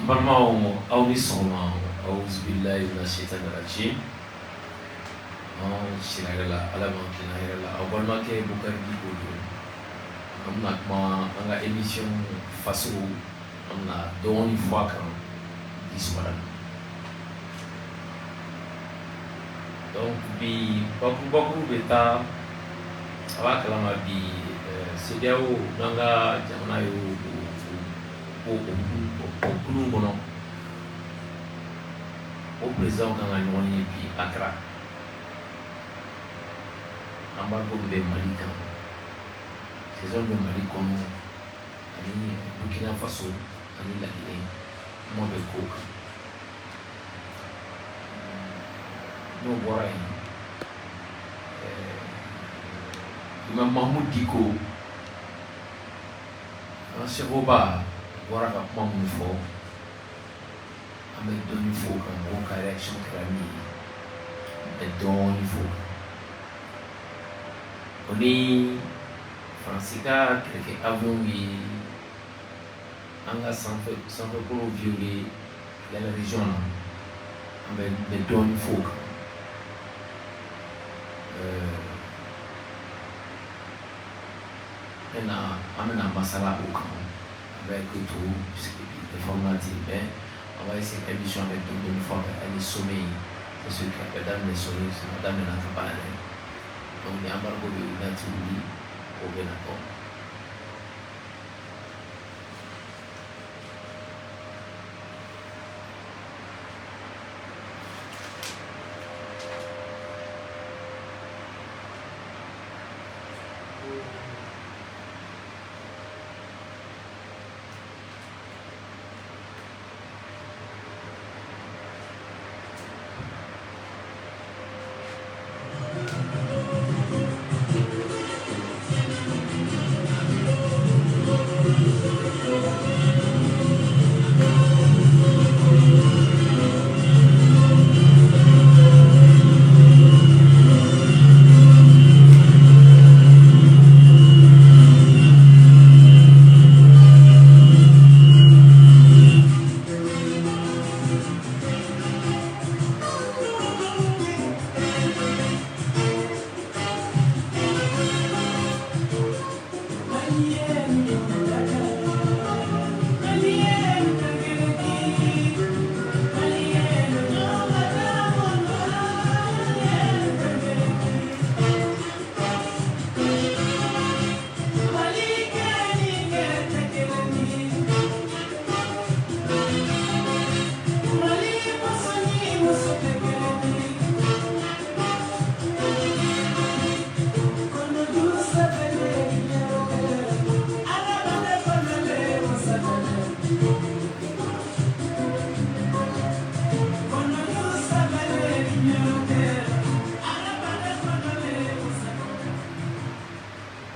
Barmao au nisoma au billahi na shaitan rajim shiragala alama kinahirala au barmake bukar dibudu amna ma anga émission Fasso amna doni fois kan ismaran donc bi baku beta awa kalama bi CEDEAO nanga jamana yo okulu kono o président kan ka ɲɔgɔn ye bi Accra embargo bɛ Mali kan saison bɛ Mali kɔnɔ ani Burkina Faso ani La Guinée kuma bɛ k'o kan n'o bɔra yen Imam Mahmoud Diko an sekoba bɔra ka kuma mun fɔ an bɛ dɔɔni fɔ kan mɔgɔw ka réaction kɛra min ye an bɛ dɔɔni fɔ o ni Faransi ka kɛlɛkɛ avion ye an ka sanfɛkolo violé la région na an bɛ dɔɔni fɔ kan maintenant an bɛna masala o kan avec tout ce qui est informatif, mais on va essayer d'émission avec tout le monde, elle est sommeil, c'est ce que madame les sommets, c'est madame la campagne. Donc il y a un embargo de l'Atlantique au Bénin.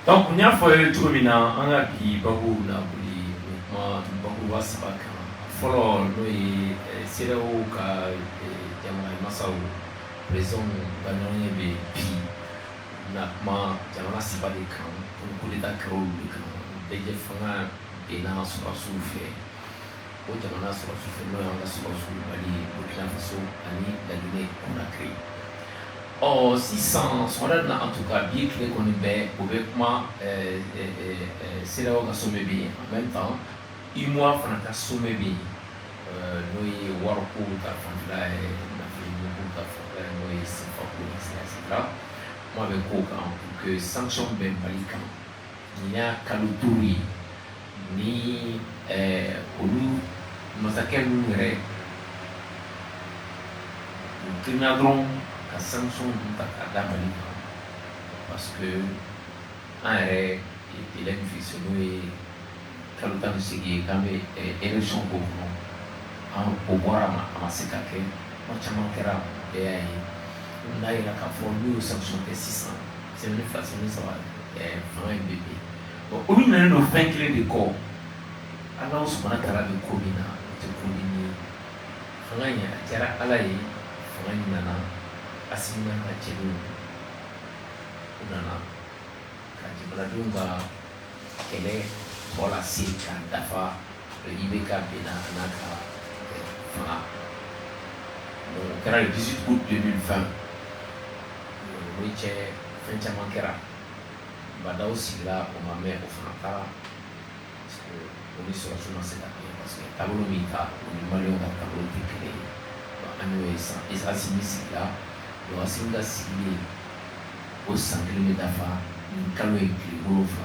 Donc, on y a fait tout le monde, on a dit beaucoup na buli, moi beaucoup wasaba kan. Follow nous c'est là où ka jamana masau président banyoye be pi na ma jamana sibali kan pour l'état creux kan. Beje fanga ina sur fait. o jamana sɔrɔsu fɛ n'o y'an ka sɔrɔsu Mali Burkina Faso ani la Guinée Conakry. Sisan sɔgɔmada na en tout cas bi tile kɔni bɛɛ o bɛ kuma CEDEAO ka sommet bɛ yen en même temps UEMOA fana ka sommet bɛ yen n'o ye wariko ta fanfɛla ye nafolo ta fanfɛla n'o ye sefako etc. Kuma bɛ k'o kan pour que sanction bɛ Mali kan nin y'a kalo 5 ye ni olu masakɛ ninnu yɛrɛ u girinna dɔrɔn ka sanction ta k'a da Mali kan parce que an yɛrɛ délai min fixé n'o ye kalo 18 ye k'an bɛ élection k'o kɔnɔ o bɔra a ma se ka kɛ kuma caman kɛra bɛɛ y'a ye n'a yira k'a fɔ n'u y'o sanction kɛ sisan semaine 2 semaine 3 fanga in bɛ bin olu nana n'o fɛn kelen de kɔ Ala Subahana Taala bɛ ko min na o tɛ ko min ye fanga in a diyara Ala ye fanga in nana Assimi ka cɛdenw u nana ka jamanadenw ka kɛlɛ tɔ lase k'a dafa IBK benna a n'a ka fanga o kɛra le 18 août 2020 o ye cɛ fɛn caman kɛra badaw sigira o ma mɛn o fana taara o ni sɔrɔsu ma se ka kɛ parce que taabolo min ta o ni maliyɛnw ka taabolo tɛ kelen ye an y'o ye sisan Assimi sigira Assimi ka sigili o san kelen bɛ dafa nin kalo ye tile 7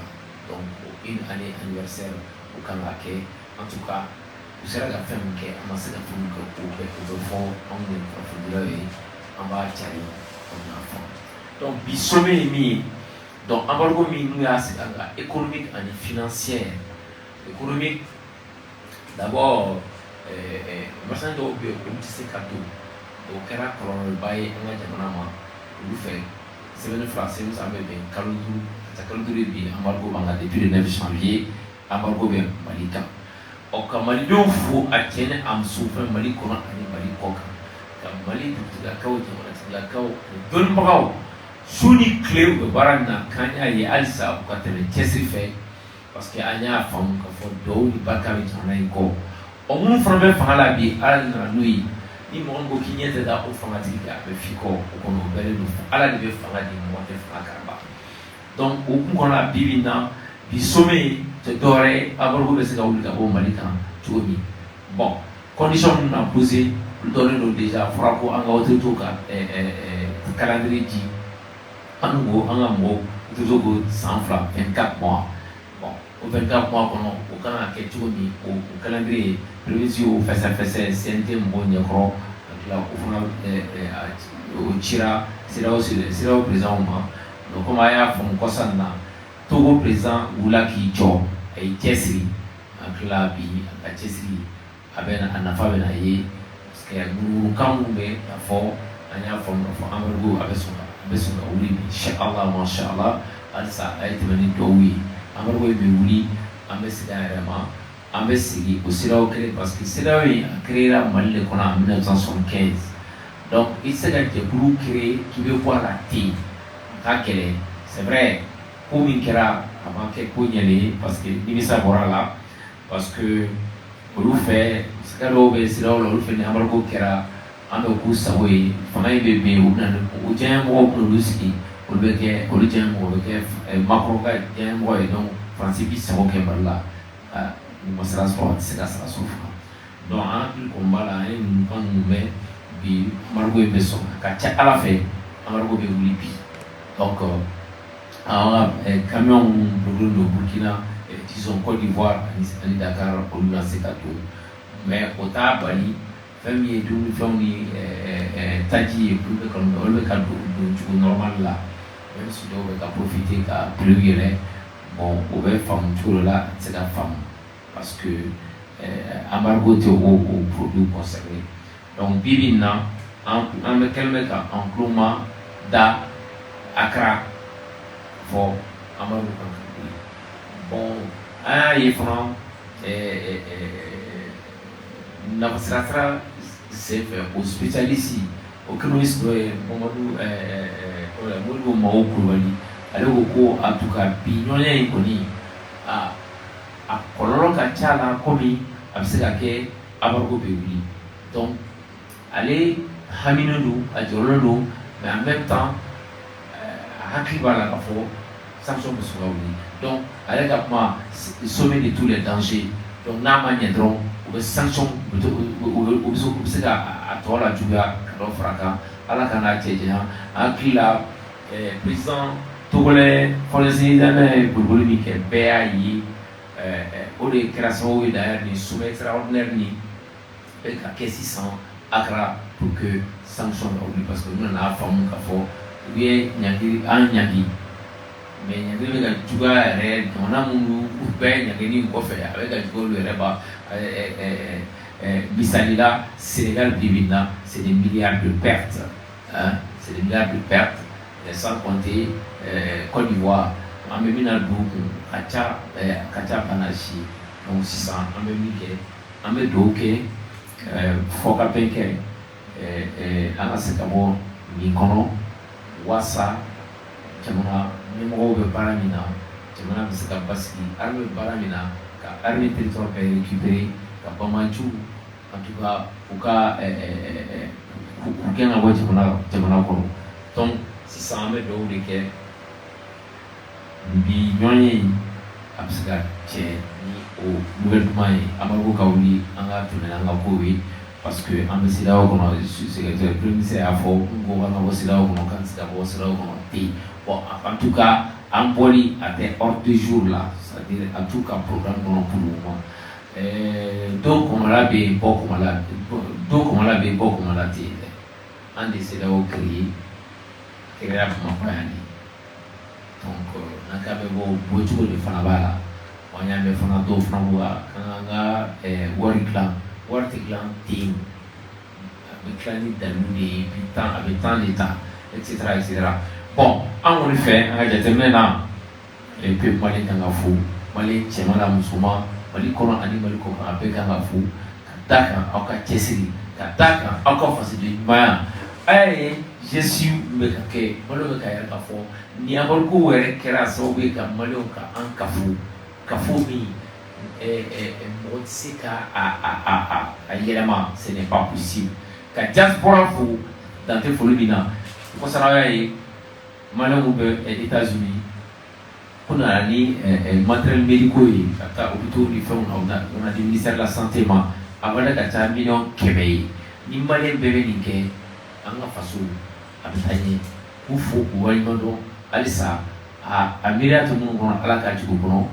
donc une année anniversaire o kan ka kɛ en tout cas u sera ka fɛn min kɛ an ma se ka fɛn min kɛ o bɛ fɔ anw ye kunnafonidilaw ye an b'a cari an b'a fɔ donc bi sommet ye min ye donc embargo min n'u y'a sigi an kan économique ani financière économique d'abord marchand dɔw bɛ yen olu tɛ se ka don o kɛra kɔlɔlɔba ye an ka jamana ma olu fɛ semaine 2 semaine 3 bɛ bɛn kalo 5 ka kalo 5 bi embargo b'an kan depuis le 9 janvier embargo bɛ Mali kan ka malidenw fo a cɛ ni a muso fɛn Mali kɔnɔ ani Mali kɔ kan ka Mali dugutigilakaw jamanatigilakaw ani dɔnnibagaw su ni tile u bɛ baara min na k'an y'a ye halisa u ka tɛmɛ cɛsiri fɛ parce que an y'a faamu k'a fɔ duwawu ni barika bɛ jamana in kɔ minnu fana bɛ fanga la bi Ala nana n'o ye ni mɔgɔ min ko k'i ɲɛ tɛ da o fangatigi kan a bɛ f'i kɔ o kɔnɔ o bɛɛ de don Ala de bɛ fanga di mɔgɔ tɛ fanga karaba donc o kun kɔnɔ bi bi na bi sommet tɛ dɔwɛrɛ ye embargo bɛ se ka wuli ka bɔ Mali kan cogo min bon condition minnu na posé olu dɔnnen don déjà fɔra ko an ka autorité ka calendrier di an ko an ka mɔgɔw autorité ko san 2 24 mois bon o 24 mois kɔnɔ o kan ka kɛ cogo min o calendrier prévision o fɛsɛfɛsɛ CNT mɔgɔw ɲɛkɔrɔ ka tila o fana o cira CEDEAO président ma donc comme a y'a faamu kɔsa in na Togo président wula k'i jɔ a y'i cɛsiri a tila bi a ka cɛsiri a nafa bɛ na ye parce que munumununkan minnu bɛ a fɔ an y'a faamu k'a fɔ embargo a bɛ sɔn ka wuli bi inshallah mashallah halisa a ye tɛmɛ ni dɔw ye embargo bɛ wuli an bɛ segin an yɛrɛ ma an bɛ segin o CEDEAO kelen parce que CEDEAO in a créé Mali de kɔnɔ en 1975 donc i tɛ se ka jɛkulu créé k'i bɛ bɔ a la ten a ka kɛlɛ c'est vrai ko min kɛra a ma kɛ ko ɲɛlen ye parce que nimisa bɔra a la parce que olu fɛ sika dɔw bɛ CEDEAO la olu fɛ ni embargo kɛra an bɛ k'u sago ye fanga in bɛ ben u bɛna o diɲɛmɔgɔw bɛna olu sigi olu bɛ kɛ olu diɲɛmɔgɔ bɛ kɛ Macron ka diɲɛmɔgɔ ye donc Faransi b'i sago kɛ Mali la ma sira sɔrɔ a tɛ se ka sara so faga donc an hakili kɔni b'a la an ye ninnu kan ninnu mɛn bi embargo in bɛ sɔn a ka ca Ala fɛ embargo bɛ wuli bi donc an ka camion minnu bolilen don Burkina disons Côte d'Ivoire ani Dakar olu na se ka don mais o t'a bali fɛn min ye dumunifɛnw ni taji ye olu bɛ ka don cogo normal la même si dɔw bɛ ka profiter ka prix yɛlɛ bon o bɛ faamu cogo dɔ la a tɛ se ka faamu parce que embargo tɛ o produit concerné donc bi bi in na an bɛ kɛlen bɛ ka enclos da Accra fɔ embargo kan ka wuli bon an y'a ye fana nafasirasira senfɛ o spécialiste o économiste dɔ ye Modibo Mawo Kulubali ale ko ko en tout cas bi ɲɔgɔnya in kɔni a kɔlɔlɔ ka ca la komi absirake abargo beuli. Donc aller haminodu ajolodu, mais en même temps hakibala kafo sanction de soulaouli. Donc aller capma sommet de tous les dangers. Donc n'a maniedron ou sanction ou c'est à toi la juga kado fraka ala kana tejena akila président togolais français dame bulbulu ni ke BAI au de création d'ailleurs ni sommet extraordinaire ni avec la caisse 600 akra pour que sanction oublie parce que nous on a femme kafo bien nyaki an nyaki mais nyaki ga juga re on a mundu ben nyaki ni ko fe avec ga juga le reba bisalila Sénégal bibina c'est des milliards de pertes hein, c'est des milliards de pertes sans compter Côte d'Ivoire en même temps kacha panachi donc 600 en même temps en même temps foka penke anasekamo mikono wasa jamana nimoro be paramina jamana bisaka baski arme paramina ka arme territoire be récupérer ka bamanchu en tout cas uka ukena wote jamana ko donc si ça me do de ke bi nyonye absaka che ni au gouvernement amago kawli anga tunela anga kowi parce que ambassadeur au kono secrétaire premier à fo ngo wana ambassadeur au kono kan sika ambassadeur au kono ti bon en tout cas en poli à des hors de jour là c'est-à-dire en tout cas programme kono pour le moment donc on l'a bien beaucoup malade donc on l'a bien beaucoup malade en décédé au créé rapidement pas yani donc nakabe bo bojugo de fanabala wanyame fana do fana kanga wartiklan team biklani daluni habitant l'état etc. Bon en effet on a déterminé là et puis mali kanga fu mali chemala musuma mali kono animal ko ape kanga fu kataka aka chesiri kataka aka fasidi maya ay je suis mekake malo kaya kafo ni abarku were kera so be kamalo ka an kafu mi motsika a yelema ce n'est pas possible ka diaspora fu dans tes folumina ko sarawa yi malamu be États-Unis kuna ni matériel médicaux yi ka hôpitaux ni fait on a du ministère de la santé ma avana ka ta million kebe ni malien bebe ni ke anga faso abitanye ufu uwalimodo alisa amira to mun kono ala ka jugo kono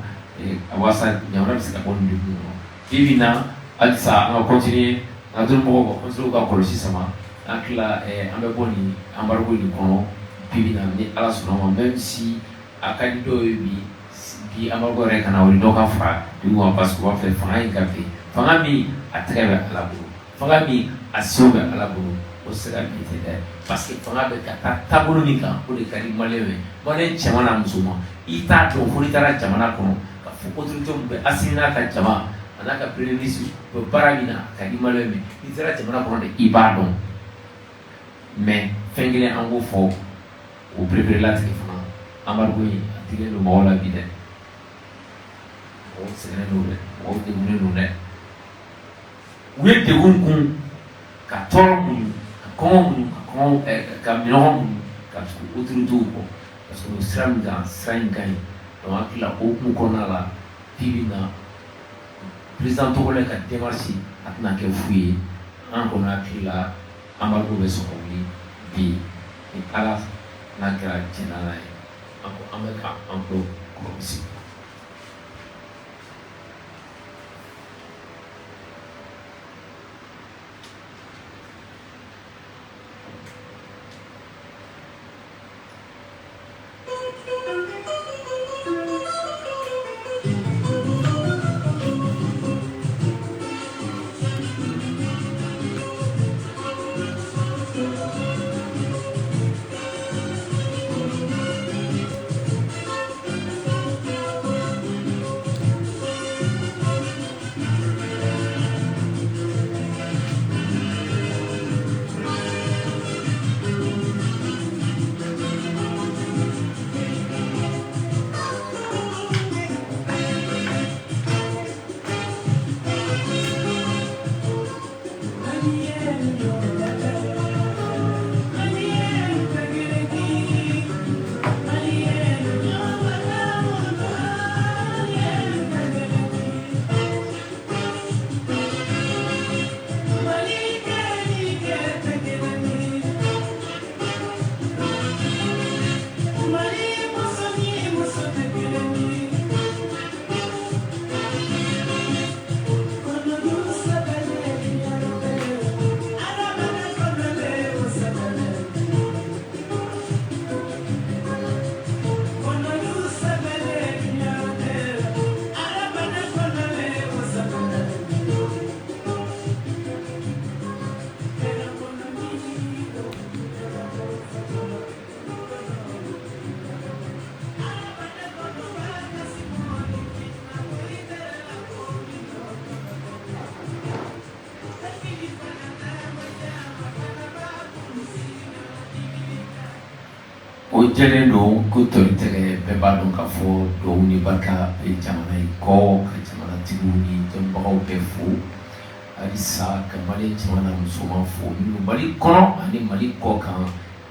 awasa nyawra bisika bon du kono bibina alisa anga continuer adul mo ko continue ka kolosi sama akla ambe boni ambargo ni kono bibina ni ala sono même si akadido bi ambargo re kana wori doka fa du wa parce que wa fait fa en café fa mi atreve ala bo fa mi asobe ala bo o sera bitede parce que fanga be kata tabulu nika o de kari malewe bone chamana musuma ita to fulitara chamana kono ka autorité be asina ka chama anaka premier ministre be paramina kadi malewe itara chamana kono de ibadon mais fengele ango fo o préparer la téléphone amargo yi atire no mawla bide o sene no le o de no ne wete gunkun ka tormu comment caméra parce que autour de parce que nous sommes dans 5 ans donc la open konala pibina président togolais ka démarche atna ke fouiller en kona kila amargo be so komi bi ala na gra chenala en ameka en pro comme si Ojelendo kutoritere bebadon kafo do ni baka e jamana ko ka jamana tibuni jambao pefu alisa kamale jamana musoma fo ni mali kono ani mali ko kan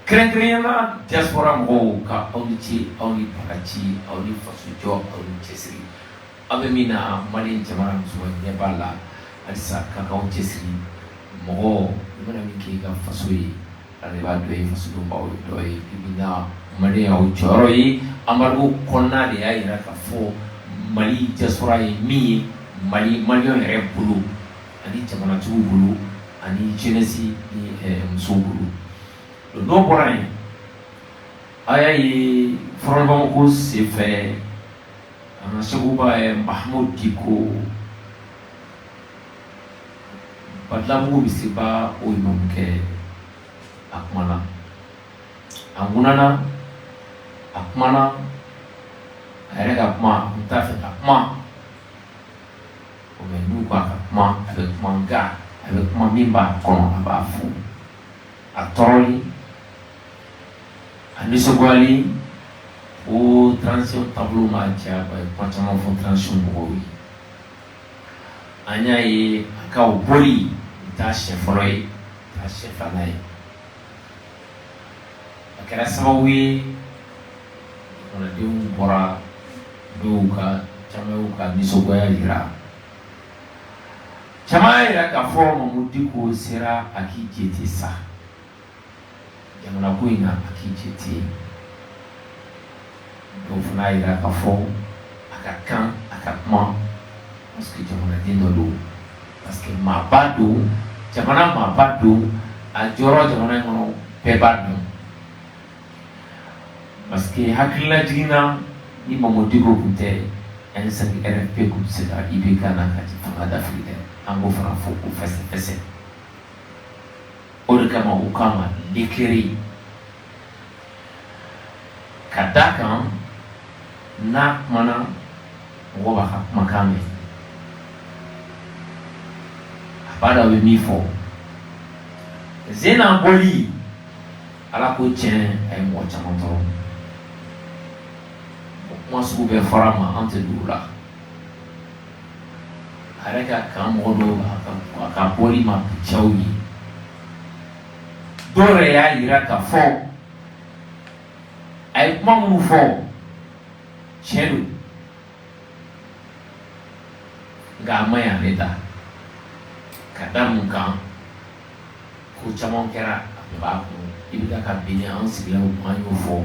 krenkrena diaspora mo ka oniti oni parachi oni fasujo oni chesri abemina mali jamana musoma ne bala alisa ka ka chesri mo mana miki ka fasui arriva due fasudo bawo doi bibina mali au choroi amaru konna de ai ra ka fo mali diaspora mi mali malion re bulu ani jamana tu bulu ani jenesi ni musubulu no borai ayai forba ko se fait ana sabuba mahmoud diko badlamu bisiba o imamke akmana angunana akmana ayere akma mtafe akma o menu kwa akma avec manga avec mamimba kono abafu atoroli anisogwali o transition tableau ma tia ba patama fo transition bowi anya yi aka oboli ta chefroi ta chefanai akara sawi ona diu bora duka chamauka nisogwaya ira chamaira ka forma mudiko sera akijeti sa jamana kuina akijeti do funaira ka fo akakan akakma parce que jamana dindolo parce que mabado jamana mabado a joro jamana ngono pebado parce que hakila jina ni mamodigo kute en sangi RFP ku sera ibeka na kati fanga d'Afrique ango fara fo ku fese ode kama ukama likiri kadakan na mana woba makame abada we mifo zena boli ala ko tien ay mo chamanto moi su be farama ante dula areka kamodo aka boli ma chawi dore ya ira ka fo ay mamu fo chelu ga maya leta kadam kan ko chamon kera ba ko ibida ka binya an sigila ko manyo fo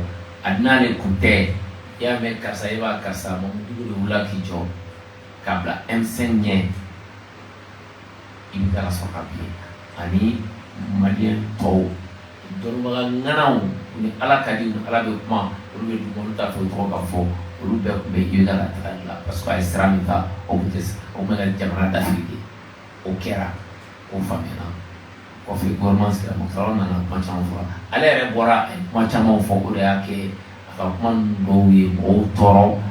adnale kunte ya me kasa iba kasa mo dugu wula ki jo kabla M5 nye ibida la soka bi ani malien to dorma nganaw ni ala kadi ala be kuma olu be mo ta to ko ka fo olu be yuda la tala parce que islamita o butes o mega jamana d'Afrique o kera o famena o fi gormans la mo salona na panchamo fo ale re bora panchamo fo o de ake aka man do wi o toro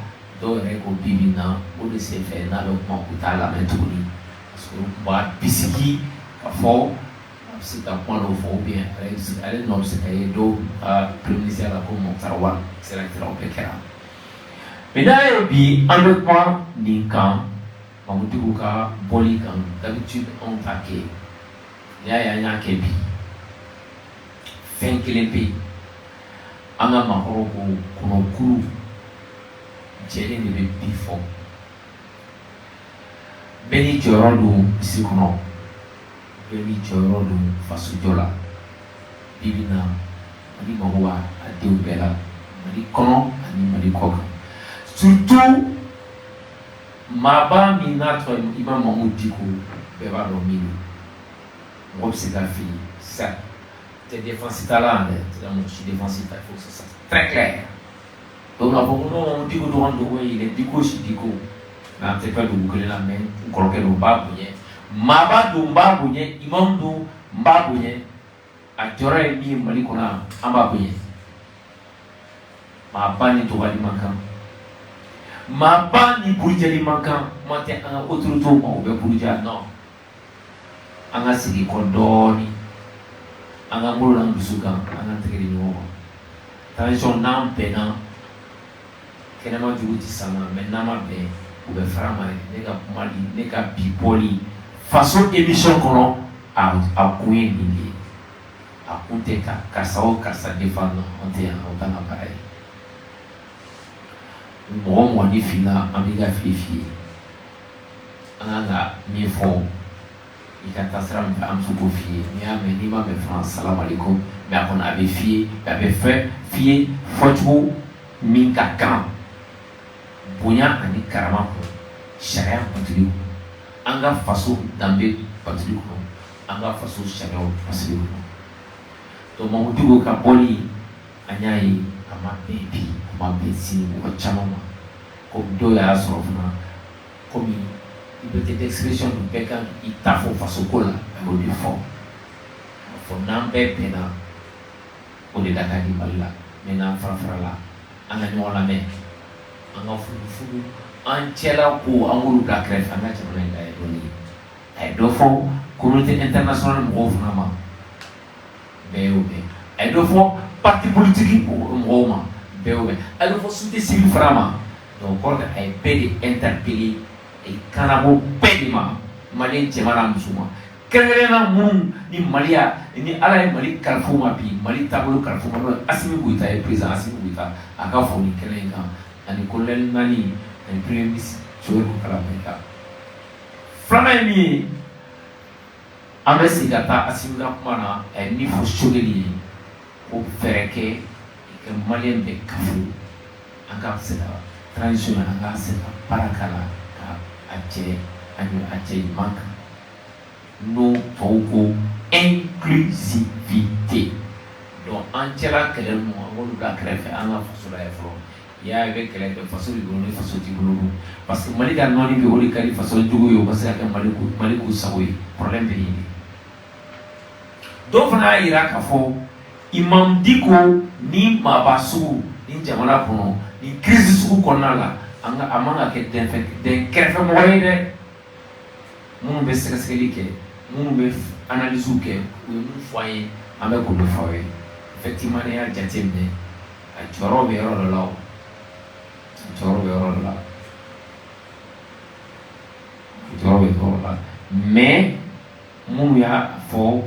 do re ko bibina o de se fe na lo mo utala metuli parce que ba bisiki ka fo c'est un point de fond bien elle non c'est do prémiser la comme tarwa c'est la qui on peut mais d'ailleurs bi avec moi ni quand on dit ka boli quand d'habitude on taqué ya kebi fin kelempi anga mahoro ko kono kuru jeli ne be bifo beni jorodu sikono beni jorodu fasujola bibina ani mawa adeu bela mali kono ani mali koka surtout maba minato imam mamudiko beba do minu moi c'est la fille ça t'es défensif talent t'es dans mon défensif il faut que ça soit très clair donc là pour nous on dit que nous rendons il est dico si dico na t'es pas de boucler la main ou coloquer le bas bouillet maba do mba bouillet imam do mba bouillet a jora mi mali kona amba bouillet maba ni to wali mankan maba ni bouillet mankan moi t'es un autre tour on veut bouillet non anga sigi kondoni anga mulu nang dusuka anga tegeri nyoba transition n'an bɛnna kɛnɛma jugu ti sama mais n'an ma bɛn u bɛ fara ma ne ka kuma di ne ka bi bɔli faso émission kɔnɔ a kun ye nin de ye a kun tɛ ka karisa o karisa défendre an tɛ yan o kan ka baara ye mɔgɔ mɔgɔ ni filila an b'i ka fili f'i ye an kan ka min fɔ i ka taa sira min fɛ an bɛ se k'o f'i ye n'i y'a mɛn n'i m'a mɛn fana salamu aleykum mais a kɔni a bɛ f'i ye a bɛ f'i ye fɔcogo min ka kan bonya ani karama kɔnɔ sariya batuli kɔnɔ an ka faso danbe batuli kɔnɔ an ka faso sariyaw batuli kɔnɔ donc Mamudiko ka bɔli an y'a ye a ma bɛn bi a ma bɛn sini mɔgɔ caman ma komi dɔw y'a sɔrɔ fana komi liberté d'expression du bɛɛ kan i ta fɔ faso ko la a y'o de fɔ a fɔ n'an bɛɛ bɛnna o de da ka di Mali la mais n'an fara la an ka ɲɔgɔn lamɛn an ka furufugu an cɛla ko an k'olu bila kɛrɛfɛ an ka jamana in dayɛlɛ dɔɔni a ye dɔ fɔ communauté internationale mɔgɔw fana ma bɛɛ y'o mɛn a ye dɔ fɔ parti politique mɔgɔw ma bɛɛ y'o mɛn a ye dɔ fɔ société civile fara ma donc kɔrɔ a ye bɛɛ de interpellé kanabo bɛɛ de ma Mali cɛman n'a muso ma kɛrɛnkɛrɛnnenya minnu ni Mali y'a ni Ala ye Mali kalifa u ma bi Mali taabolo kalifa u ma n'o ye Assimi Goïta ye président Assimi Goïta a ka fɔ nin kɛnɛ in kan ani colonel Nani ani premier ministre Jogel Kala Mayiga filanan ye min ye an bɛ segin ka taa Assimi ka kuma na a ye min fɔ Jogel ye ko fɛɛrɛ kɛ ka Maliyɛn bɛɛ kafo an ka se ka transition an ka se ka baara k'a la ka a cɛ ɲuman kan n'o tubabuw ko inclusivité donc an cɛla kɛlɛ ninnu an k'olu bila kɛrɛfɛ an ka faso la ye fɔlɔ i y'a ye bɛ kɛlɛ kɛ faso de bolo ni faso t'i bolo don parce que Mali ka nɔɔni bɛ o de ka di faso jugu ye o ka se ka kɛ Mali k'u sago ye problème bɛ yen de dɔw fana y'a yira k'a fɔ Imam Dicko ni maaba sugu ni jamana kɔnɔ ni crise sugu kɔnɔna la a man ka kɛ den kɛrɛfɛ mɔgɔ ye dɛ minnu bɛ sɛgɛsɛgɛli kɛ minnu bɛ analyse kɛ u ye mun fɔ an ye an bɛ k'o de fɔ aw ye effectivement ne y'a jateminɛ a jɔyɔrɔ bɛ yɔrɔ dɔ la o jɔyɔrɔ bɛ yɔrɔ dɔ la jɔyɔrɔ bɛ yɔrɔ dɔ la mais minnu y'a fɔ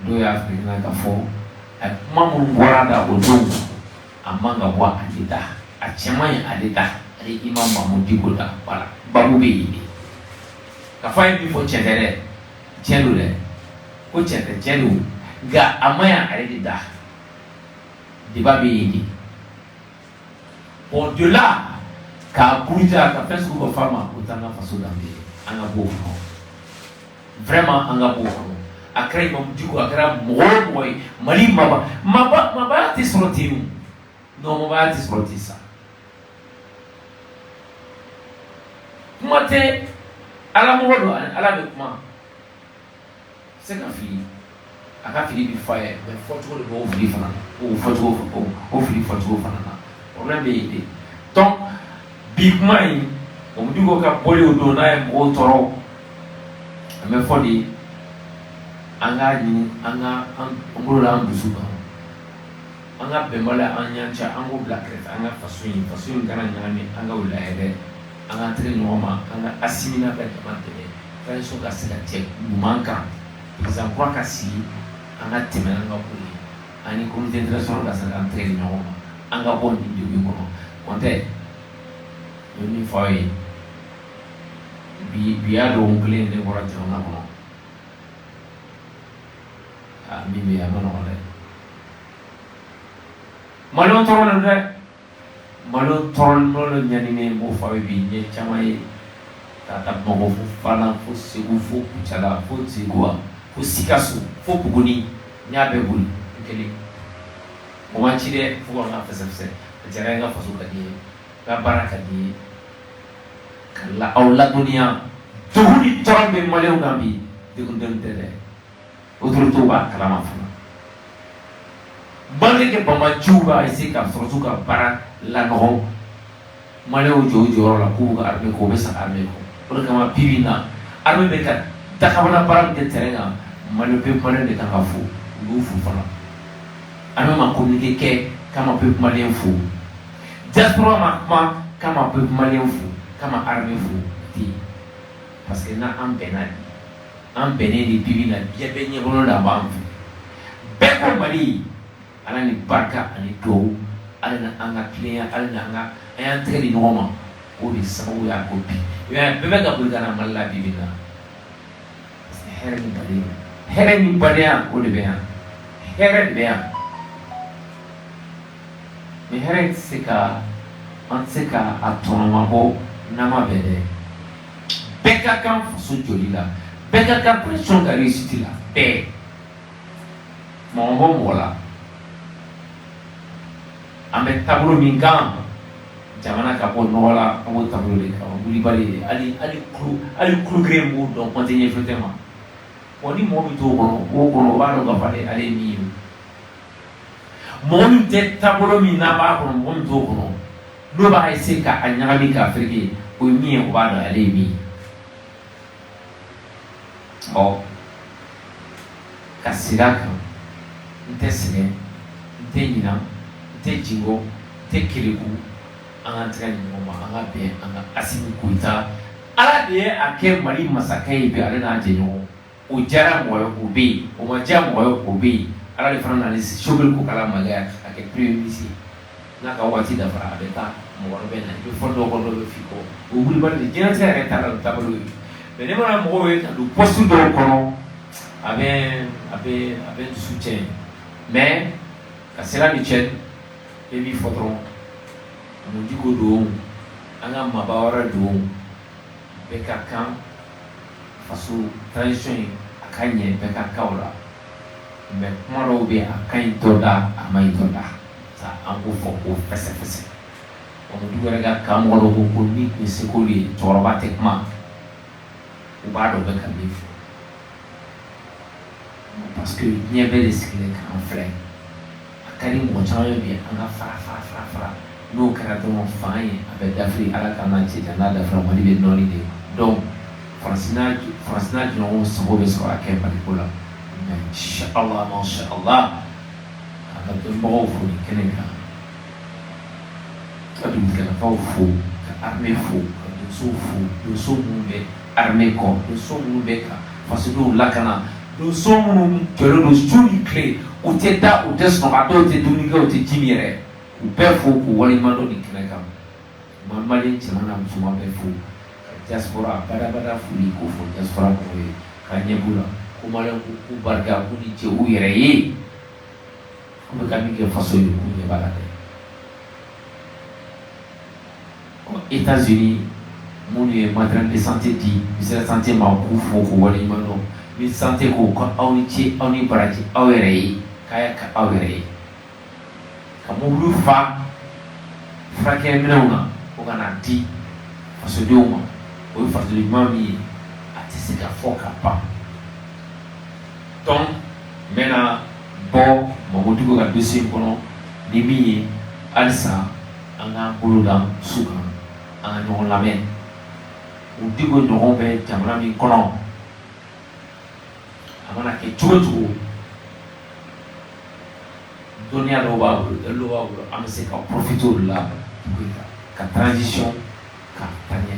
dɔw y'a fɛnɛ ka fɔ a kuma minnu bɔra da o don a man ka bɔ ale da a cɛ man ɲi ale da ale Imam Mamudiko da voilà babu bɛ yen de ka fɔ a ye min fɔ tiɲɛ tɛ dɛ tiɲɛ don dɛ ko tiɲɛ tɛ tiɲɛ don nka a man ɲi ale de da débat bɛ yen de bon de là k'a buruja ka fɛn sugu bɛɛ f'a ma o t'an ka faso danbe ye an ka bɔ o kɔnɔ vraiment an ka bɔ o kɔnɔ a kɛra Imam Dicko a kɛra mɔgɔ o mɔgɔ ye Mali mabaya tɛ sɔrɔ ten o non mabaya tɛ sɔrɔ ten sa kuma tɛ Ala mɔgɔ don ani Ala bɛ kuma se ka fili a ka fili bi fa ye mais fɔcogo de b'o fili fana na o fɔcogo o fili fɔcogo fana na problème bɛ yen de donc bi kuma in Imam Dicko ka bɔli o don n'a ye mɔgɔw tɔɔrɔ an bɛ fɔ de an k'a ɲini an bolo la an dusu kan an ka bɛnbaliya an ɲan cɛ an k'o bila kɛrɛfɛ an ka faso in kana ɲagami an ka o layɛ dɛ an ka tɛgɛ ɲɔgɔn ma an ka Assimina bɛ dama tɛmɛ transition ka se ka kɛ ɲuman kan président kura ka sigi an ka tɛmɛ an ka bɔ yen ani communauté internationale ka se ka an tɛgɛ di ɲɔgɔn ma an ka bɔ nin degun kɔnɔ kɔntɛ n bɛ min fɔ aw ye bi y'a dɔgɔkun kelen de bɔra jamana kɔnɔ min bɛ yen a ma nɔgɔn dɛ Maliyɛnw tɔɔrɔ don dɛ Maliyɛnw tɔɔrɔ n'olu ɲaninen n b'o fɔ aw ye bi n ye caman ye ka taa Bamakɔ fo Fana fo Segu fo Kucala fo Seguwa fo Sikaso fo Buguni n y'a bɛɛ boli n kelen o ma ci dɛ fo ka n ka fɛsɛfɛsɛ a diyara n ka faso ka di n ye n ka baara ka di n ye ka aw ladɔnniya degun ni tɔɔrɔ bɛ Maliyɛnw kan bi degun dɔɔni tɛ dɛ autorités b'a kalama fana malgré que Bamaciw b'a essayer ka sɔrɔsiw ka baara lanɔgɔ Maliyɛnw jɔ o jɔyɔrɔ la k'u ka armée k'o bɛ sa armée kɔ o de kama bi bi in na armée bɛ ka dakabana baara min kɛ terrain kan Maliyɛn de kan ka fo u y'u fo fana an bɛ ma communiquer kɛ kama peuple malien fo diaspora ma kuma kama peuple malien fo kama armée fo ti parce que na an bɛnna de an bɛnnen de bibi na diɲɛ bɛɛ ɲɛbɔlen da b'an fɛ bɛɛ ko Mali ala ni barika ani duwawu ala na an ka tilenya ala na an y'an tɛgɛ di ɲɔgɔn ma o de sababu y'a ko bi bɛɛ bɛ ka boli ka na Mali la bibi na parce que hɛrɛ ni badenya o de bɛ yan hɛrɛ de bɛ yan mais hɛrɛ tɛ se ka an tɛ se ka a tɔnɔmabɔ n'an ma bɛn dɛ bɛɛ ka kan faso joli la bɛɛ ka kan pression ka réussite la bɛɛ mɔgɔ bɔ mɔgɔ la an bɛ taabolo min kan jamana ka bɔ nɔgɔ la an b'o taabolo de kan wulibali de hali kulo kelen b'o dɔn kɔntɛ ɲɛfɛ tɛ ma bon ni mɔgɔ min t'o kɔnɔ o b'a dɔn k'a fɔ ale ye min ye mɔgɔ min tɛ taabolo min n'a b'a kɔnɔ mɔgɔ min t'o kɔnɔ n'o b'a essayer ka a ɲagami k'a fereke o ye min ye o b'a dɔn ale ye min ye ka sira kan n tɛ sɛgɛn n tɛ ɲina n tɛ jingo n tɛ keleku an ka tɛgɛ di ɲɔgɔn ma an ka bɛn an ka Asimi Goyita ala de ye a kɛ Mali masakɛ ye bi ale n'a jɛɲɔgɔn o diyara mɔgɔ ye o bɛ yen o ma diya mɔgɔ ye o bɛ yen ala de fana nana Sobel ko kala magaya a kɛ premier ministre n'a ka waati dafara a bɛ taa mɔgɔ dɔ bɛ na i bɛ fɔ dɔ kɔ dɔ bɛ f'i kɔ o wulibali de diɲɛlatigɛ yɛrɛ t'a la o taabolo ye mais ne mana mɔgɔw ye ka don poste dɔw kɔnɔ a bɛ dusu tiɲɛ mais ka sira ni cɛ e b'i fɔ dɔrɔn mɔdiko don an ka maaba wɛrɛ don bɛɛ ka kan faso transition ye a ka ɲɛ bɛɛ ka kan o la mais kuma dɔw bɛ yen a ka ɲi dɔ da a ma ɲi dɔ da sa an k'o fɔ k'o fɛsɛfɛsɛ mɔdiko yɛrɛ ka kan mɔgɔ dɔw ko ni tun ye sek'olu ye cɛkɔrɔba tɛ kuma u b'a dɔn bɛ ka min fɔ parce que diɲɛ bɛɛ de sigilen k'an filɛ a ka di mɔgɔ caman ye bi an ka fara n'o kɛra dɔrɔn fanga ye a bɛ dafiri ala k'an n'a cɛ jan n'a dafira Mali bɛ nɔɔni de donc Faransi n'a jɔɲɔgɔnw sago bɛ sɔrɔ a kɛ Maliko la mais inshallah mashallah an ka dɔnnibagaw fo nin kɛnɛ kan ka dugutigilakaw fo ka armée fo ka donsow fo donso minnu bɛ armée kɔ donso minnu bɛ ka fasodenw lakana donso minnu jɔlen don su ni tile u tɛ da u tɛ sunɔgɔ a dɔw tɛ dumuni kɛ u tɛ ji min yɛrɛ u bɛɛ fo k'u waleɲuman dɔn nin kɛnɛ kan ma maliyɛn cɛman n'a musoman bɛɛ fo ka diaspora badabada foli k'o fɔ diaspora mɔgɔw ye k'a ɲɛ b'u la ko maliyɛn k'u barika k'u ni cɛ u yɛrɛ ye an bɛ ka min kɛ faso ye k'u ɲɛ b'a la dɛ États-Unis minnu ye matériel de santé di ministère de santé ma k'u fo k'u waleɲuman dɔn ni santé ko ka aw ni ce aw ni baraji aw yɛrɛ ye k'a yɛ ka aw yɛrɛ ye ka mobili fa furakɛ minɛnw na o ka na di fasodenw ma o ye fasoden ɲuman min ye a tɛ se ka fɔ ka ban donc n bɛna bɔ Mamadigo ka dossier kɔnɔ ni min ye halisa an k'an bolo da su kan an ka ɲɔgɔn lamɛn u digo ɲɔgɔn bɛ jamana min kɔnɔ a mana kɛ cogo o cogo dɔnniya dɔw b'a bolo dalilu b'a bolo an bɛ se ka profiter o la ka transition ka taa ɲɛ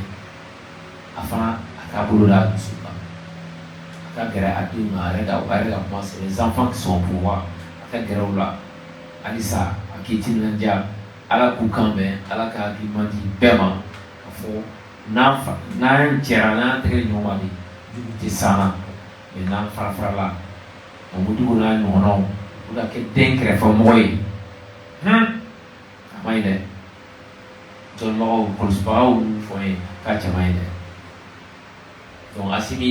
a fana a k'a bolo da a dusu kan a ka gɛrɛ a denw na a yɛrɛ ka kuma c'est les enfants qui sont au pouvoir a ka gɛrɛ o la halisa a k'i timinandiya ala k'u kan bɛn ala ka hakiliman di bɛɛ ma ka fɔ n'an jɛra n'an tɛgɛ di ɲɔgɔn ma de jugu tɛ s'an na mais n'an fara-farala Mamadigo n'a ɲɔgɔnnaw o ka kɛ den kɛrɛfɛmɔgɔ ye a ma ɲi dɛ dɔnnibagaw kɔlɔsibagaw minnu fɔ n ye k'a cɛ man ɲi dɛ donc Asimi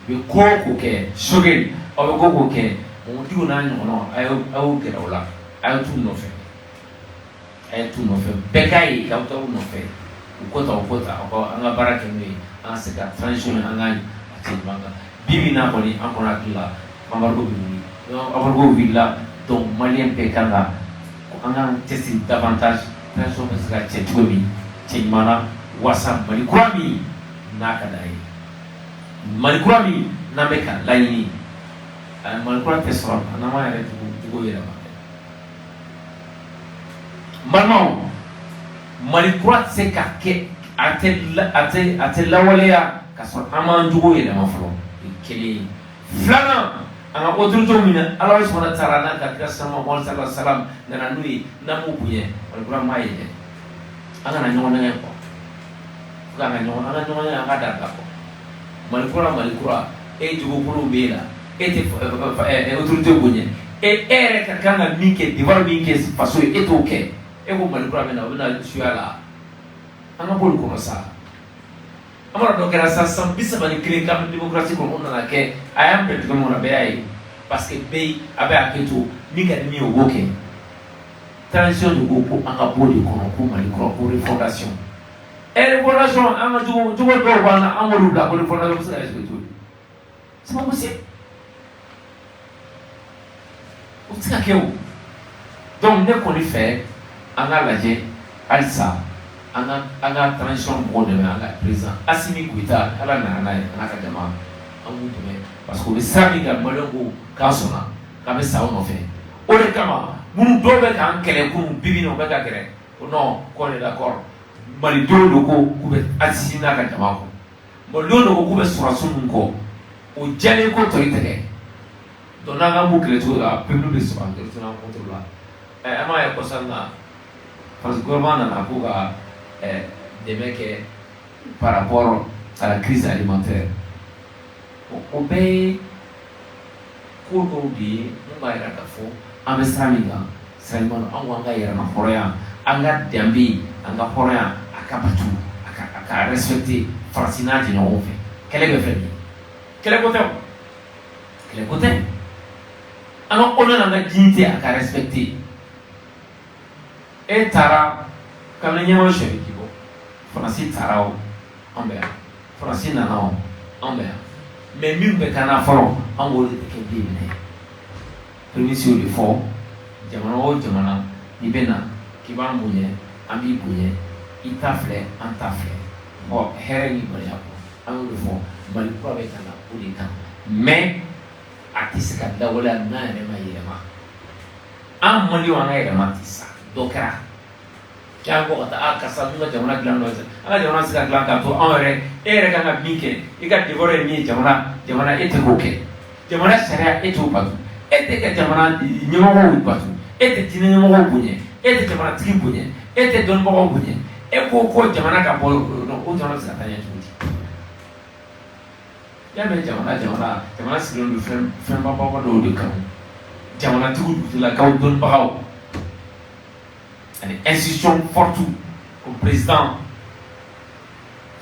bɛ ko o ko kɛ Sobel aw bɛ ko o ko kɛ Mamadigo n'a ɲɔgɔnnaw a y'o gɛrɛ o la a ye t'u nɔfɛ bɛɛ k'a ye k'aw taa u nɔfɛ u ko ta an ka baara kɛ n'o ye an ka se ka transition an ka cɛ ɲuman kan bi bi in na kɔni an kɔni hakili la embargo bɛ wuli embargo wulila donc maliyɛn bɛɛ kan ka an k'an cɛsiri davantage transition bɛ se ka cɛ cogo min cɛ ɲuman na walasa Mali kura min n'a ka d'a ye Mali kura min n'an bɛ ka laɲini Mali kura tɛ sɔrɔ n'an m'an yɛrɛ jogo yɛlɛma Maman, Malikura se ka kɛ a tɛ lawaleya ka sɔrɔ an m'an jogo yɛlɛma fɔlɔ kelen filanan an ka autorité minɛ Ala subahana taala n'a ka kira Muhamadu sallallahu alaihi wasallam nana n'u ye n'an m'u bonya Malikura m'a ye dɛ an kana ɲɔgɔn nɛgɛn kɔ fo k'an ka ɲɔgɔn nɛgɛn an ka dabila kɔ Malikura e jogokolow b'e la e tɛ autorité bonya e yɛrɛ ka kan ka min kɛ devoir min kɛ faso ye e t'o kɛ e ko Malikura bɛ na o bɛ na suya la an ka bɔ olu kɔnɔ sa an mana dɔ kɛra sa san 31 kan démocratie kɔnɔ o nana kɛ a y'an bɛn cogo min na bɛɛ y'a ye parce que bɛɛ a bɛ hakɛ to min ka di min ye o b'o kɛ transition de ko an ka bɔ de kɔnɔ ko Malikura ko refondation refondation an ka jogo dɔw b'an na an b'olu bila ko refondation bɛ se ka respecter o c'est pas possible o tɛ se ka kɛ o donc ne kɔni fɛ an ka lajɛ halisa an ka transition mɔgɔw dɛmɛ an ka président Assimi Goïta Ala nana n'a ye an ka jama an b'u dɛmɛ parce que o bɛ sira min kan maliyɛnw ko k'a sɔnna k'a bɛ sa o nɔfɛ o de kama minnu dɔw bɛ k'an kɛlɛ kunun bi bi in na u bɛ ka gɛrɛ ko non qu'on est d'accord malidenw de ko k'u bɛ Assimi n'a ka jama kɔ malidenw de ko k'u bɛ sɔrɔdasi ninnu kɔ o jɛlen ko tɔ tigɛ donc n'an k'an b'u kɛlɛ cogo la peuple bɛ sɔrɔ an kɛlɛ an contre la an m'a ye kɔsan na parce que gouvernement nana ko ka dɛmɛ kɛ par rapport à la crise alimentaire o bɛɛ ye ko dɔw de ye mun b'a yira k'a fɔ an bɛ sira min kan sira ɲuman don an ko an ka yɛrɛma hɔrɔnya an ka danbe an ka hɔrɔnya a ka batu a ka respecter Faransi n'a jɛɲɔgɔnw fɛ kɛlɛ bɛ fɛn min kɛlɛ ko tɛ o kɛlɛ ko tɛ an ka honneur n'an ka dignité a ka respecter e taara kabini ɲɛma sɛbɛn k'i bɔ Faransi taara o an bɛ yan Faransi nana o an bɛ yan mais min bɛ kan na fɔlɔ an b'o de kɛ den minɛ prémices de fɔ jamana o jamana n'i bɛ na k'i b'an bonya an b'i bonya i ta filɛ an ta filɛ hɛrɛ ni bonya kɔ an y'o de fɔ Malikura bɛ ka na o de kan mais a tɛ se ka lawaleya n'an yɛrɛ ma yɛlɛma an maliyɛnw an ka yɛlɛma tɛ sa dɔ kɛra k'an bɔ ka taa karisa n'u ka jamana dilan dɔ an ka jamana se ka dilan k'a to anw yɛrɛ e yɛrɛ kan ka min kɛ i ka devoir ye min ye jamana e tɛ k'o kɛ jamana sariya e t'o bato e tɛ ka jamana ɲɛmɔgɔw bato e tɛ diinɛ ɲɛmɔgɔw bonya e tɛ jamanatigi bonya e tɛ dɔnnibagaw bonya e ko jamana ka bɔ o jamana bɛ se ka taa ɲɛ cogo di y'a mɛn jamana sigilen don fɛnbaba dɔw de kan jamanatigiw dugutigilakaw dɔnnibagaw ani institution forte comme président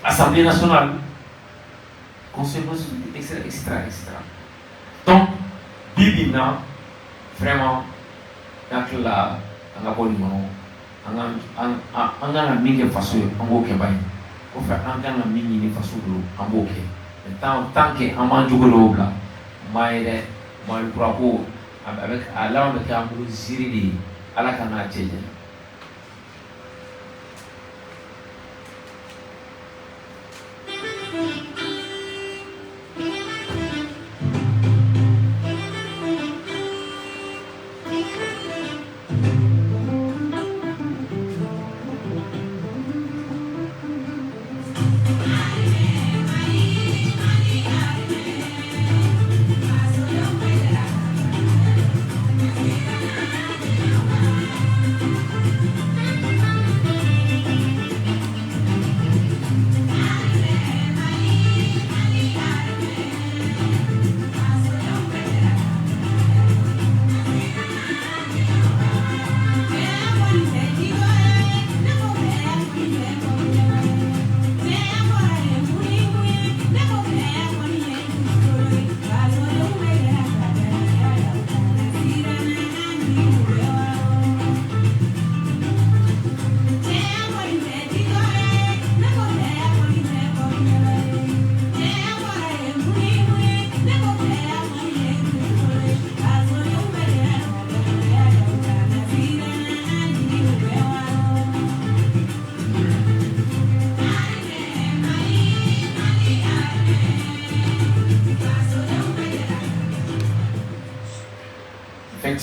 Assemblée nationale conseil constitutionnel etc. Donc bibi na vraiment yakila an ka bɔ nin kɔnɔ an ka min kɛ faso ye an b'o kɛ ban ye kɔfɛ an kan ka min ɲini faso bolo an b'o kɛ mais tant que an m'an jogo dɔw bila m'a ye dɛ Malikura ko a laban bɛ kɛ an bolo ziiri de ye Ala ka n'a cɛ janya.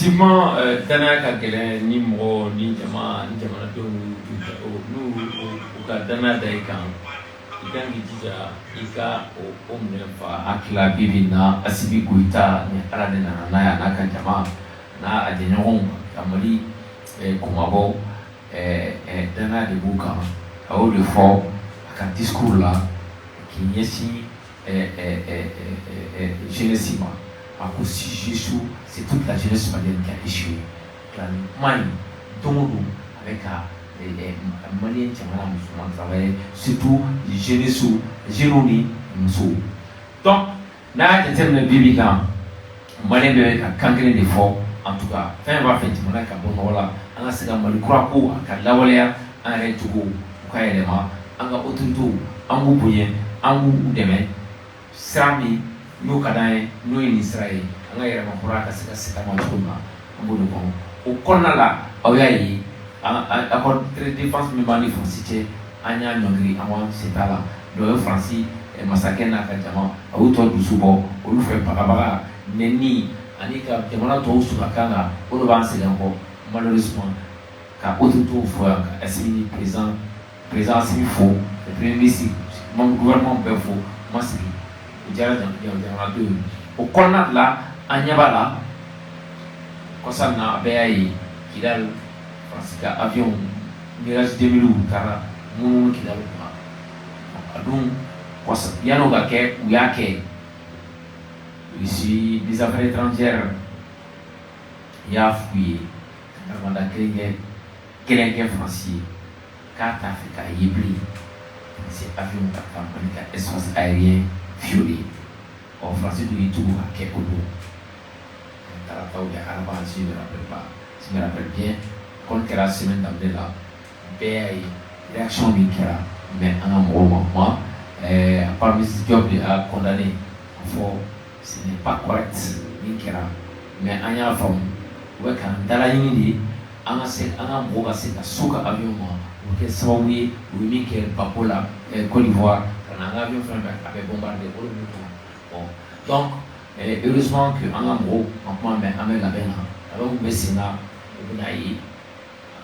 effectivement, dana ka gɛlɛn ni mɔgɔ ni jamanadenw n'u ka dana da i kan i kan k'i jija i ka o minɛ fa hakilila bi bi in na Asibi Goyita ni Ala de nana n'a ye a n'a ka jama n'a a jɛɲɔgɔnw ka Mali kɔmabɔ dana de b'u kan a y'o de fɔ a ka discours la k'i ɲɛsin jeunesse ma. A cause si Jésus, c'est toute la jeunesse malienne qui a échoué. La maille, avec les Maliens qui ont travaillé, surtout les jeunesse ou les génonis, donc, là, je termine le bibi quand Malien bébé a kangré des forts, en tout cas, fin va faire du mal à bon voilà, on a ce qu'on m'a croit pour à Kalawalia, un retour, au Kaelema, un gars autour, un goût bouillant, un goût demain, Sami. Nous kadai nous in Israël anga yera makura ka sika matuma ambudu ko o konna la oyayi a ko défense me mani français anya nyongri awan setala do français masakena ka jama auto du subo o lu fe parabaga neni anika jamana to subakanga o lo banse ko malheureusement ka autoto fo ka asini président simi fo le premier ministre mon gouvernement peut fo masiki Jara jangan tu. Ukorna la anyabala. Kosan na abai kidal Francisca avion Mirage 2000 kara munu kidal ma. Adung kosan yano gake uyake. Ici des affaires étrangères. Ya fouillé. Kamanda kelenge français. Carte Africa yibli. C'est avion ka compagnie ka espace aérien. Fury en français du tout à Kekodo. Si je me rappelle bien, quand il y a la semaine d'après là, réaction de Kera, mais en un moment, moi, parmi ce job de condamné, ce n'est pas correct, Kera, mais en un forme, ouais, quand dans la ligne, en un mot, c'est un souk avion, ou qu'elle soit oui, ou Mikel Papola, Côte d'Ivoire. Un avion avait bombardé pour le bon. Donc, heureusement que en gros, en point, mais avec la peine, alors vous baissez là, vous n'avez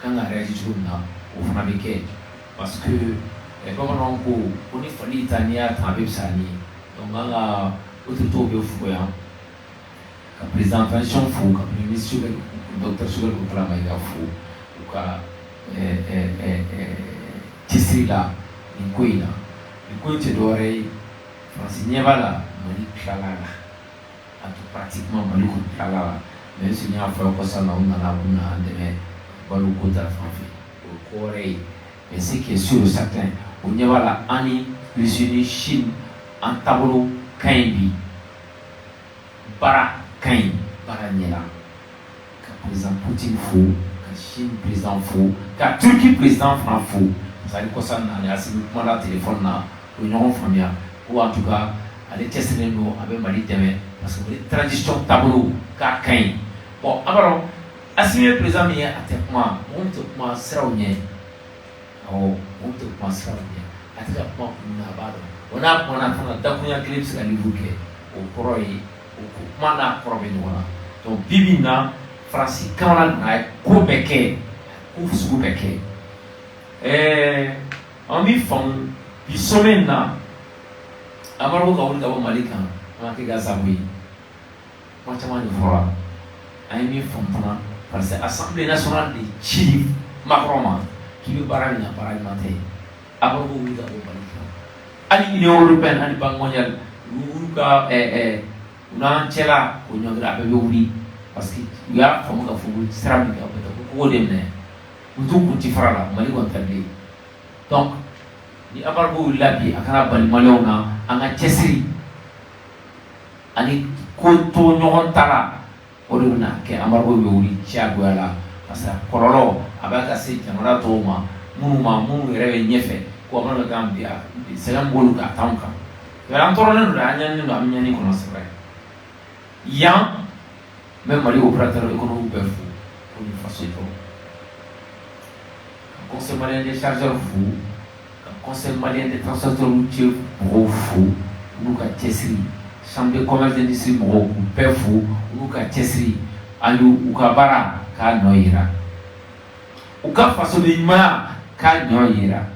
quand on a réagi tout là, vous n'avez parce que comme on est fallu Italia, travailler ça donc on a autour de vous, la présentation fou, comme le ministre, le docteur sur le travail fou, ou qu'à là, une couille là. Écoute, d'oreille, Francis Niavala, Mali Kalala, à tout pratiquement Mali Kalala, même si il y a un frère qui s'en a demain, Balouko de la France, au Corée, mais ce qui est sûr et certain, au Niavala, Annie, les Unis, Chine, en tableau, Kainbi, Bara Kain, Bara Niela, qu'à président Poutine fou, qu'à Chine président fou, qu'à Turquie président franc fou, ça veut dire que ça n'a pas de téléphone là. Union familiale ou en tout cas aller tester nous avec Mali demain parce que les traditions tableau cacaï bon alors assumer présent mais attaquement on te comment sera bien oh on te comment sera bien attaquement on a d'akunya clips à niveau que au projet au mana problème voilà donc bibina Francis quand on a coupé ou sous-béqué en mi fond puis semaine là, avant qu'on ait Malika, on a fait Gazaoui. Moi, je m'en fera. Un mi fontaine parce que l'Assemblée nationale de Chili, Macron, qui veut parler de parlementaire. Avant qu'on ait Malika. À l'Union européenne, à l'Union mondiale, nous avons Tchela, nous avons appelé Ouli, parce qu'il y a un fameux football, c'est un peu de temps. Nous avons petit frère là, Malika on tablé. Donc, ni abarbo labi akana bali malona anga chesri ani ko to nyon tala oruna ke abarbo be wuri chiagwala parce que korolo abaka se jamana to ma munu rewe nyefe ko amana gambia selam bolu ka tanka ya antoro ne da anya ne amnya ni kono sere yan même mali opérateur économique befu pour une façon conseil malien des chargeurs fou conseil malien des transporteurs routiers gros fou nous ka chesri chambre de commerce d'industrie gros père fou nous ka chesri ayu ukabara ka noira uka façonnement ka noira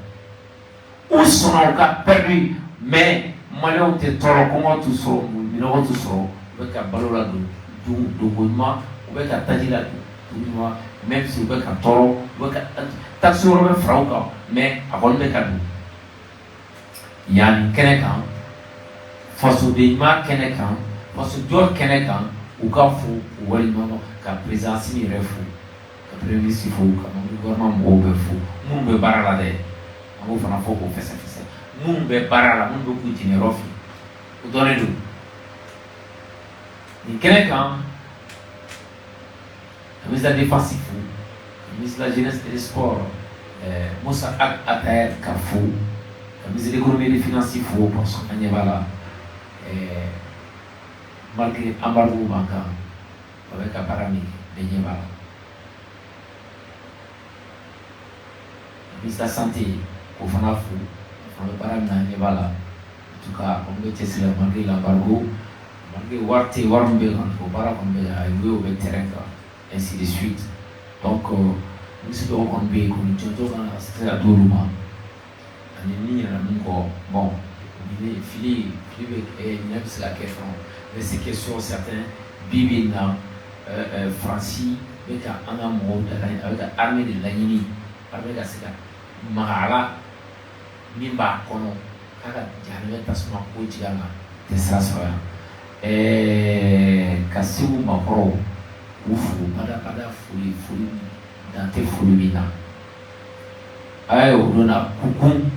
usona uka perdu mais malheur te toro comment tu so mino tu so beka balola do mouvement beka tajila do même si beka toro beka taxo ro frauka mais akon beka do yani kenekan façonnement kenekan façon jor kenekan uka fu wali mama ka présence ni refu ka premier si fu ka gouvernement mo be fu mun be barala de amo fana fo ko fesse mun be barala mun do ku jine rofi o done do ni kenekan la mise la défense fu la mise la jeunesse et les sports Moussa Ataer Kafou la mise l'économie et les finances fu parce que anyebala malgré embargo bancaire avec un paramètre de Niébala. Le ministre de la Santé, au FANAFU, le paramètre de Niébala, en tout cas, on peut tester malgré l'embargo, malgré Warte, Warmbe, au paramètre de au terrain, ainsi de suite. Donc, nous sommes en paix, comme nous sommes à Doulouma. On est mis à bon, il est filé, et il n'y a pas la question. Mais c'est que sur certains bibina Francis avec un amour avec l'armée de l'Agnini avec la Sika Mahara Nimba Kono Kaka Janelle Tasma Kojana Tessassoya Kassiou Makoro Oufou Pada Fouli Dante Foulibina Ayo Dona Koukoum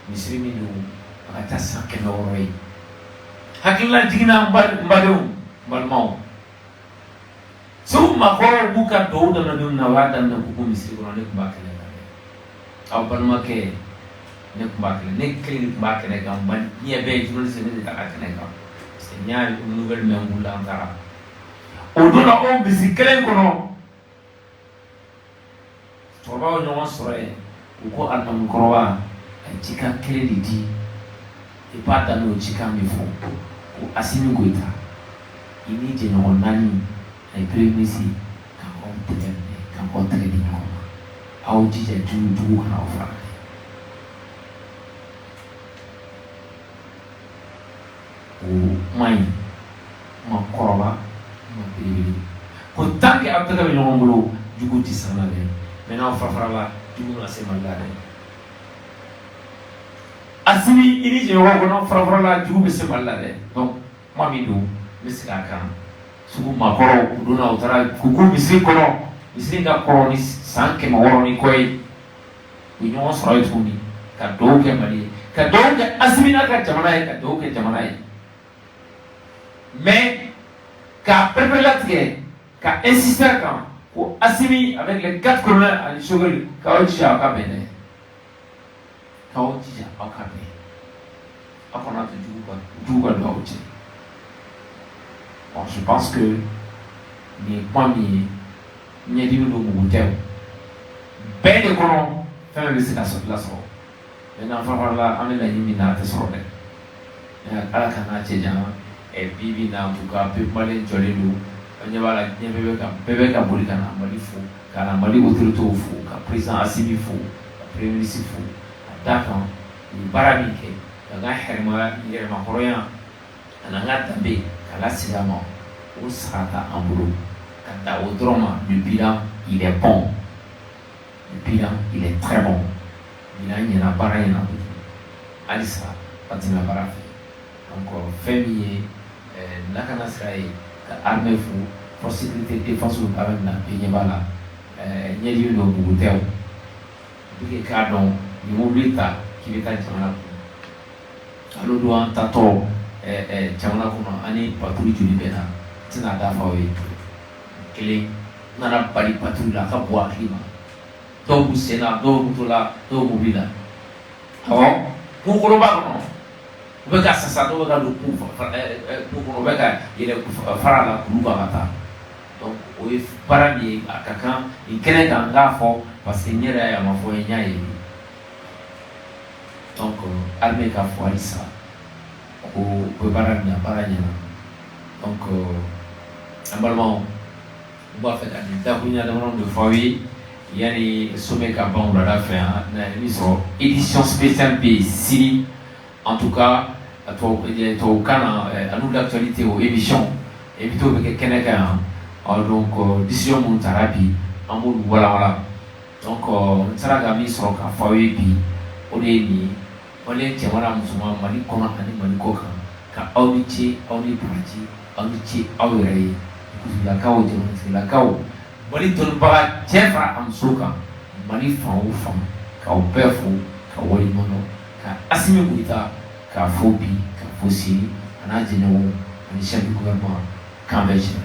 Misri Minou Akata Sankenoroy hakilina jigina mbadou so makoro buka do da na wada na ku misri ko ne ba kale aw balma ke ne ku ba kale ne clinic ba kale ga ban ni be journaliste ne ta kale ga c'est nya nouvelle mengula ngara o do na o bisikelen ko no to ba o no sore ko an korowa chika credit e pata no chika mi fo Assimi Goita, il n'y a pas de nani, les premiers ici, quand on traite de nous, à où tu es tout en offrant. Ou maï, ma corba, ma pédélie. Autant qu'après que nous avons du coup, tu s'en allais. Maintenant, on fera là, du coup, on a assez mal là. Asini ini je wa kono frafra la jugu be se malade donc mami do misika kan sugu makoro duna utara kuku misiri kono misiri ga koroni sanke ma woroni koy unyo soro tuni ka doke mali ka doke asimi na ka jamana ka doke jamana mais ka préparer ka insister kan ko asimi avec les 4 colonels à l'Isogel ka otisha ka bene kaotija akabe apona tujuga doute bon je pense que ni kwami ni di no mugutel ben de kono fa me sika so plaso na fa la amela yimi na te so de ya ala kana che jama e bibi na buka pe malen jolelu anyabala bebe ka boli kana mali fu kana mali autorité fu ka président asimi fu premier ministre fu d'accord ni barabike nga herma yerma horoya ananga tambe kala sigama usata ambulo kata odroma le bilan il est bon le bilan il est très bon bilan il y a bara yana alisa patina barafi donc famille nakana sray ka armée fu pour sécurité défense ou avec na penyebala nyeli no bugutew bige ka don ni mobilita qui veut être jamana alo do an tato jamana kono ani patrouille joli bena tina da fawe kele nana bari patrouille la ka bo akima do bu sena do mutula do mobila awo ko ko ba kono be ka sasa do ga do ku ko be ka ile fara la ku ba kata donc o e para bi akaka ikene ka ngafo parce que nyera ya mafo nyaye donc armée ka fo alisa ko baranya baranya donc Normalement, on va faire une de foyer. Il y a des sommets qui ont fait édition spéciale B Siri. En tout cas, à nous l'actualité aux émissions. Et plutôt avec quelqu'un. Donc, décision mon thérapie. En mode voilà. Donc, on sera mis sur un foyer. On est Tiamara Moussouma, Mali Kona, et Mali Koka. Car Auditi, Audi Parti, Auditi, Audi. La cao de la cao. Mali Tolba, Tiafa, Amsuka, Mali Fan, Kao Perfo, Kawali Mono, Ka Asimi Buita, Ka Fobi, Ka Fosi, Anadino, and the Shabby Gouvernement, Convention.